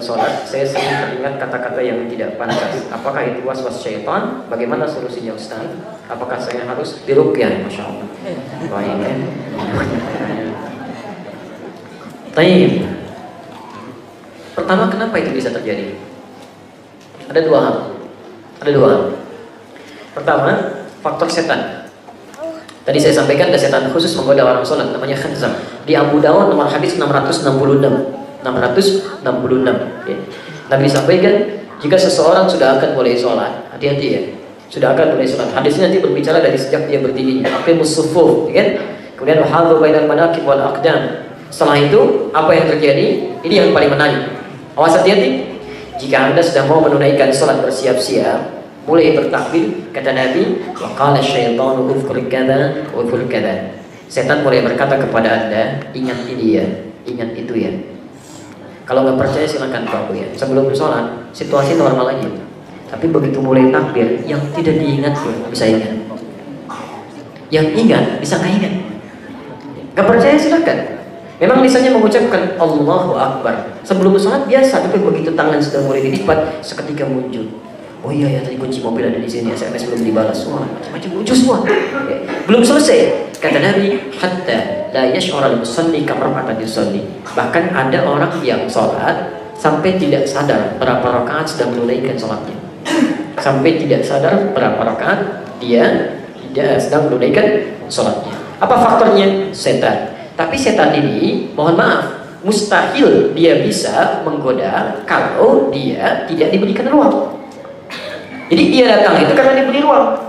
sholat, saya sering teringat kata-kata yang tidak pantas. Apakah itu waswas syaitan? Bagaimana solusinya Ustaz? Apakah saya harus diruqyah? Masya Allah. Baik ya. Baik. Pertama, kenapa itu bisa terjadi? Ada dua hal. Pertama, faktor setan. Tadi saya sampaikan ada setan khusus menggoda orang sholat, namanya khanzam. Di Abu Dawud nomor hadis 666. Ya. Nabi sampaikan, jika seseorang sudah akan mulai sholat, hati-hati ya, sudah akan mulai sholat. Hadisnya nanti berbicara dari sejak dia berdiri, aqimus sufuf, ya kan? Kemudian wahadhu bainal manakib wal aqdam. Setelah itu, apa yang terjadi? Ini yang paling menarik. Awas, hati-hati. Jika Anda sudah mau menunaikan sholat, bersiap-siap, mulai bertakbir, kata Nabi, wa qala syaitanu udhkur kadza wa udhkur kadza. Setan mulai berkata kepada Anda, ingat ini ya, ingat itu ya. Kalau nggak percaya silakan tahu ya. Sebelum sholat, situasi normal lagi. Tapi begitu mulai takbir, yang tidak diingat pun bisa ingat. Yang ingat bisa nggak ingat. Nggak percaya silakan. Memang lisannya mengucapkan Allahu Akbar. Sebelum sholat biasa, tapi begitu tangan sudah mulai dilipat, seketika muncul. Oh iya ya, tadi kunci mobil ada di sini, SMS belum dibalas, semua macam muncul semua. Ya. Belum selesai, kata Nabi, hatta la yash'ura al-musalli kama rakaat yusalli. Bahkan ada orang yang sholat sampai tidak sadar berapa rakaat sudah menunaikan sholatnya. Sampai tidak sadar berapa rakaat dia tidak sedang menunaikan sholatnya. Apa faktornya? Setan. Tapi setan ini, mohon maaf, mustahil dia bisa menggoda kalau dia tidak diberikan ruang. Jadi dia datang itu karena diberi ruang.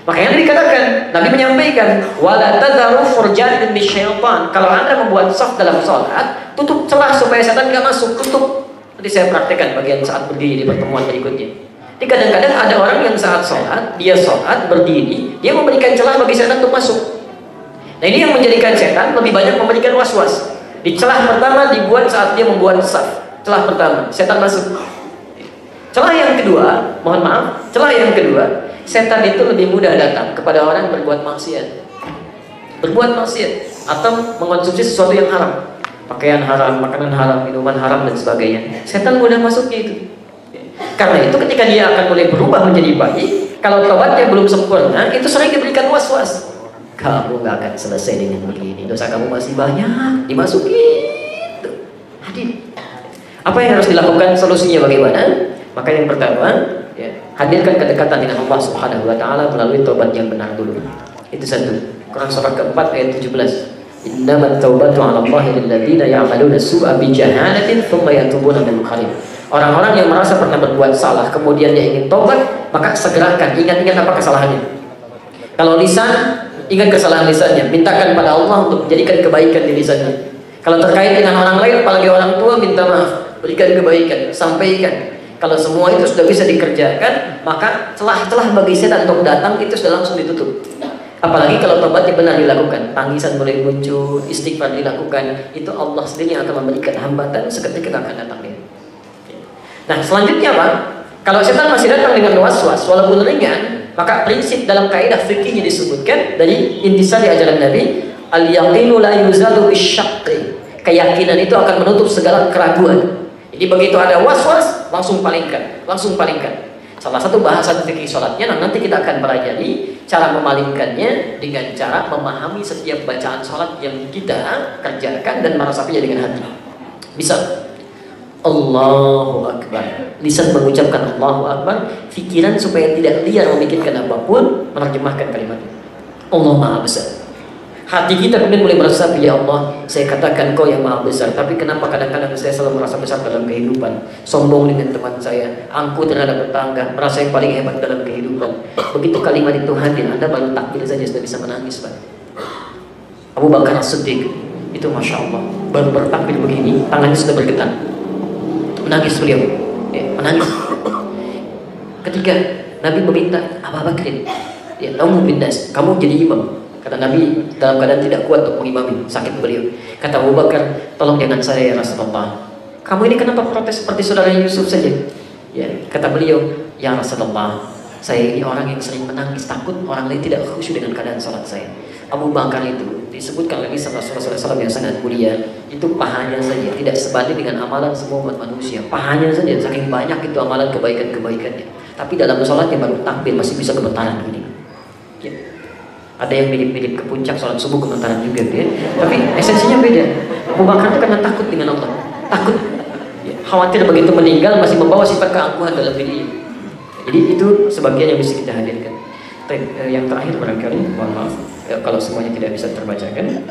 Makanya dikatakan, Nabi menyampaikan, wala tadharu furjatin bisyaitan. Kalau Anda membuat saf dalam sholat, tutup celah supaya setan tidak masuk, tutup. Nanti saya praktekkan bagian saat berdiri di pertemuan berikutnya. Jadi kadang-kadang ada orang yang saat sholat, dia sholat berdiri, dia memberikan celah bagi setan untuk masuk. Nah ini yang menjadikan setan lebih banyak memberikan was-was. Di celah pertama dibuat saat dia membuat saf. Celah pertama, setan masuk. Celah yang kedua, mohon maaf, setan itu lebih mudah datang kepada orang yang berbuat maksiat atau mengkonsumsi sesuatu yang haram, pakaian haram, makanan haram, minuman haram dan sebagainya. Setan mudah masuknya itu. Karena itu ketika dia akan mulai berubah menjadi baik, kalau tobatnya belum sempurna, itu sering diberikan was-was. Kamu nggak akan selesai dengan begini, dosa kamu masih banyak, dimasuki. Hadir. Apa yang harus dilakukan? Solusinya bagaimana? Maka yang pertama, ya, hadirkan kedekatan dengan Allah Subhanahu wa taala melalui taubat yang benar dulu. Itu satu. Quran surah keempat ayat 17. Innamat taubatu 'ala Allahi lil ladzina ya'maluna su'a bi jahalatin tsumma yatubuna min qarib. Orang-orang yang merasa pernah berbuat salah kemudian dia ingin taubat, maka segerakan ingat-ingat apa kesalahannya. Kalau lisan, ingat kesalahan lisannya, mintakan pada Allah untuk menjadikan kebaikan di lisannya. Kalau terkait dengan orang lain, apalagi orang tua, minta maaf, berikan kebaikan, sampaikan. Kalau semua itu sudah bisa dikerjakan, maka celah-celah bagi setan untuk datang itu sudah langsung ditutup. Apalagi kalau tobatnya benar dilakukan, tangisan mulai muncul, istighfar dilakukan, itu Allah sendiri yang akan memberikan hambatan seketika akan datang dia. Nah selanjutnya apa? Kalau setan masih datang dengan was-was, walaupun ringan, maka prinsip dalam kaidah fikihnya disebutkan dari intisari ajaran Nabi, al-yaqinu la yuzadu bisyaqqi. Keyakinan itu akan menutup segala keraguan. Jadi begitu ada was-was, langsung palingkan. Salah satu bahasan fikih sholatnya, nanti kita akan pelajari cara memalingkannya dengan cara memahami setiap bacaan sholat yang kita kerjakan dan meresapinya dengan hati. Bisa Allahu Akbar, lisan mengucapkan Allahu Akbar, pikiran supaya tidak liar memikirkan apapun, menerjemahkan kalimatnya. Allah Maha Besar. Hati kita kemudian mulai merasa, ya Allah, saya katakan Kau yang Maha Besar, tapi kenapa kadang-kadang saya selalu merasa besar dalam kehidupan, sombong dengan teman saya, angkuh terhadap tetangga, merasa yang paling hebat dalam kehidupan. Begitu kalimat itu hadir, Anda baru takbir saja sudah bisa menangis, Pak. Abu Bakar As-Siddiq itu Masya Allah, baru bertakbir begini, tangannya sudah bergetar, menangis beliau, ya, menangis. Ketika Nabi meminta Abu Bakar, ya, kamu bindas, kamu jadi imam. Kata Nabi dalam keadaan tidak kuat untuk mengimami, sakit beliau. Kata Abu Bakar, tolong jangan saya ya Rasulullah. Kamu ini kenapa protes seperti saudara Yusuf saja? Ya, kata beliau, ya Rasulullah, saya ini orang yang sering menangis, takut orang lain tidak khusyuk dengan keadaan salat saya. Abu Bakar itu disebutkan lagi sama Rasulullah yang sangat mulia, itu pahanya saja tidak sebanding dengan amalan semua umat manusia. Pahanya saja saking banyak itu amalan kebaikannya. Tapi dalam sholatnya baru takbir masih bisa gemetaran gini. Ya. Ada yang mirip-mirip ke puncak sholat subuh gemetaran juga, ya. Tapi esensinya beda. Abu Bakar itu karena takut dengan Allah, takut, ya. Khawatir begitu meninggal masih membawa sifat keangkuhan dalam dirinya. Jadi itu sebagian yang bisa kita hadirkan. Yang terakhir barangkali, mohon maaf kalau semuanya tidak bisa terbacakan.